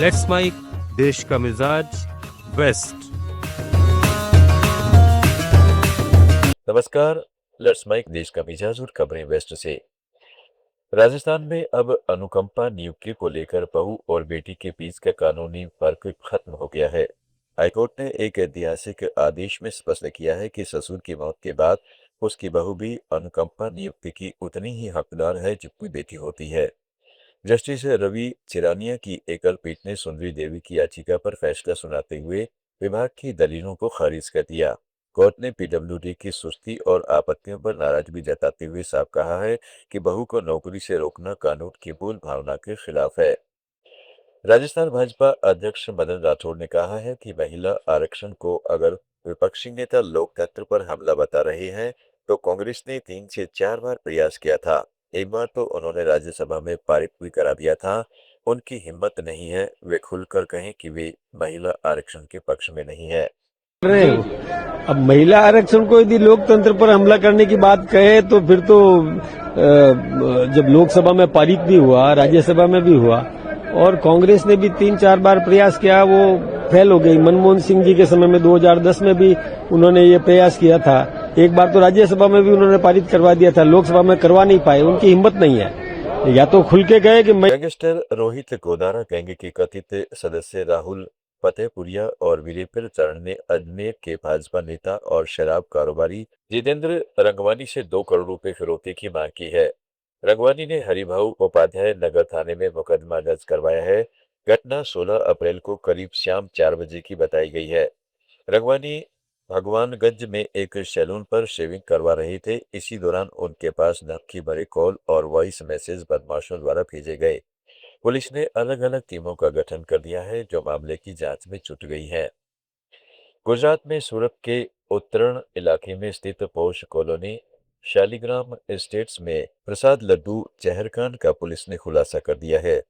Let's mic, देश का मिजाज, वेस्ट। नमस्कार। लेट्स माइक, देश का मिजाज और खबरें वेस्ट से। राजस्थान में अब अनुकंपा नियुक्ति को लेकर बहू और बेटी के बीच का कानूनी फर्क खत्म हो गया है। हाईकोर्ट ने एक ऐतिहासिक आदेश में स्पष्ट किया है कि ससुर की मौत के बाद उसकी बहू भी अनुकंपा नियुक्ति की उतनी ही हकदार है जितनी बेटी होती है। जस्टिस रवि चिरानिया की एकल पीठ ने सुंदरी देवी की याचिका पर फैसला सुनाते हुए विभाग की दलीलों को खारिज कर दिया। कोर्ट ने पीडब्ल्यूडी की सुस्ती और आपत्तियों पर नाराजगी जताते हुए साफ कहा है कि बहू को नौकरी से रोकना कानून की मूल भावना के खिलाफ है। राजस्थान भाजपा अध्यक्ष मदन राठौड़ ने कहा है कि महिला आरक्षण को अगर विपक्षी नेता लोकतंत्र पर हमला बता रहे हैं तो कांग्रेस ने 3 से 4 बार प्रयास किया था। एक बार तो उन्होंने राज्यसभा में पारित भी करा दिया था। उनकी हिम्मत नहीं है वे खुलकर कहें कि वे महिला आरक्षण के पक्ष में नहीं है। रहे हो। अब महिला आरक्षण को यदि लोकतंत्र पर हमला करने की बात कहे तो फिर तो जब लोकसभा में पारित भी हुआ, राज्यसभा में भी हुआ और कांग्रेस ने भी 3-4 बार प्रयास किया, वो फेल हो गई। मनमोहन सिंह जी के समय में 2010 में भी उन्होंने ये प्रयास किया था। एक बार तो राज्यसभा में भी उन्होंने पारित करवा दिया था, लोकसभा में करवा नहीं पाए। उनकी हिम्मत नहीं है। या तो खुल के गए कि गैंगस्टर रोहित गोदारा गैंग के कथित सदस्य राहुल फतेहपुरिया और वीरेंद्र चरण ने अजमेर के भाजपा नेता और शराब कारोबारी जितेंद्र रंगवानी से 2 करोड़ रुपए फिरौती की मांग की है। रंगवानी ने हरिभाऊ उपाध्याय नगर थाने में मुकदमा दर्ज करवाया है। घटना 16 अप्रैल को करीब शाम 4 बजे की बताई गई है। रंगवानी भगवानगंज में एक सैलून पर शेविंग करवा रहे थे। इसी दौरान उनके पास धमकी भरे कॉल और वॉइस मैसेज बदमाशों द्वारा भेजे गए। पुलिस ने अलग अलग टीमों का गठन कर दिया है जो मामले की जांच में जुट गई है। गुजरात में सूरत के उत्तरण इलाके में स्थित पोश कॉलोनी शालीग्राम एस्टेट्स में प्रसाद लड्डू जहरकांड का पुलिस ने खुलासा कर दिया है।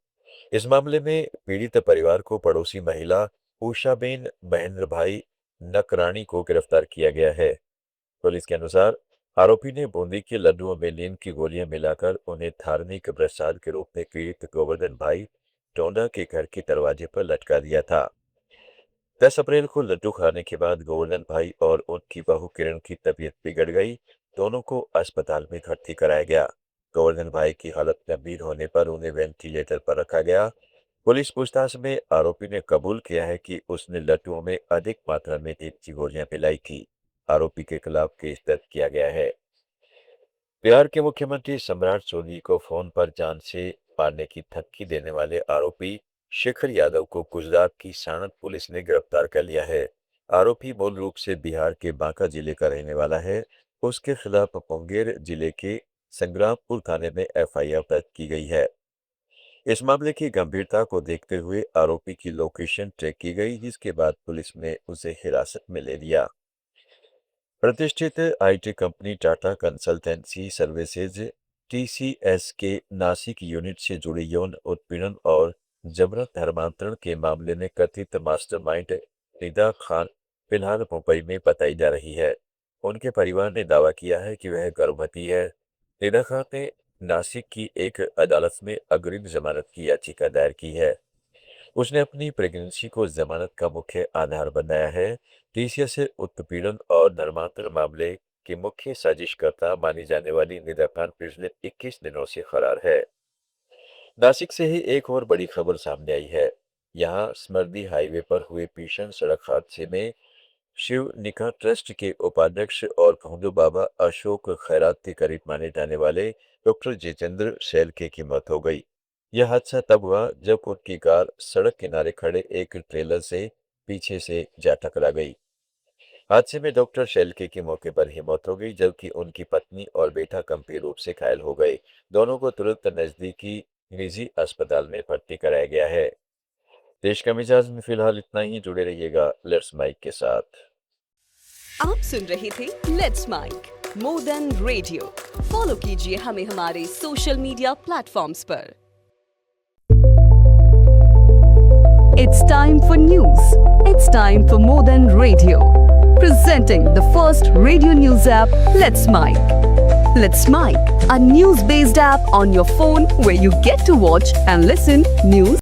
इस मामले में पीड़ित परिवार को पड़ोसी महिला उषाबेन महेंद्र भाई नकरानी को गिरफ्तार किया गया है। पुलिस के अनुसार आरोपी ने बूंदी के लड्डुओं में नींद की गोलियां मिलाकर उन्हें धार्मिक प्रसाद के रूप में पीड़ित गोवर्धन भाई टोंडा के घर के दरवाजे पर लटका दिया था। 10 अप्रैल को लड्डू खाने के बाद गोवर्धन भाई और उनकी बहू किरण की तबीयत बिगड़ गई। दोनों को अस्पताल में भर्ती कराया गया। गोवर्धन भाई की हालत गंभीर होने पर उन्हें वेंटिलेटर पर रखा गया। पुलिस पूछताछ में आरोपी ने कबूल किया है कि उसने लड्डुओं में अधिक मात्रा में नींद की गोलियां पिलाई थी। आरोपी के खिलाफ केस दर्ज किया गया है। बिहार के मुख्यमंत्री सम्राट चौधरी को फोन पर जान से मारने की धमकी देने वाले आरोपी शेखर यादव को गुजरात की साणंद पुलिस ने गिरफ्तार कर लिया है। आरोपी मूल रूप से बिहार के बांका जिले का रहने वाला है। उसके खिलाफ मुंगेर जिले के संग्रामपुर थाने में एफआईआर दर्ज की गई है। इस मामले की गंभीरता को देखते हुए आरोपी की लोकेशन ट्रैक की गई, जिसके बाद पुलिस ने उसे हिरासत में ले लिया। प्रतिष्ठित IT company Tata consultancy services TCS के नासिक यूनिट से जुड़े यौन उत्पीड़न और जबरन धर्मांतरण के मामले में कथित मास्टरमाइंड निदा खान फिलहाल मुंबई में बताई जा रही है। उनके परिवार ने दावा किया है कि वह गर्भवती है। निदा खान ने नासिक की एक अदालत में अग्रिम जमानत की याचिका दायर की है। उसने अपनी प्रेगनेंसी को जमानत का मुख्य आधार बनाया है। टीसीएस से उत्पीड़न और धर्मांतरण मामले की मुख्य साजिशकर्ता मानी जाने वाली निदा खान पिछले 21 दिनों से फरार है। नासिक से ही एक और बड़ी खबर सामने आई है। यहाँ स्मृति हाईवे पर हुए भीषण सड़क हादसे में शिव निका ट्रस्ट के उपाध्यक्ष और भोंदू बाबा अशोक खैरात के करीब माने जाने वाले डॉक्टर जितेंद्र शेलके की मौत हो गई। यह हादसा तब हुआ जब उनकी कार सड़क किनारे खड़े एक ट्रेलर से पीछे से जा टकरा गई। हादसे में डॉक्टर शेलके की मौके पर ही मौत हो गई, जबकि उनकी पत्नी और बेटा गंभीर रूप से घायल हो गए। दोनों को तुरंत नजदीकी निजी अस्पताल में भर्ती कराया गया है। देश का मिजाज में फिलहाल इतना ही। जुड़े रहिएगा लेट्स माइक के साथ। आप सुन रहे थे let's mike more than radio. Follow कीजिए हमें हमारे सोशल मीडिया प्लेटफॉर्म्स पर। It's time for news. It's time for more than radio. Presenting the first radio news app, Let's Mic. Let's Mic, a news-based app on your phone where you get to watch and listen news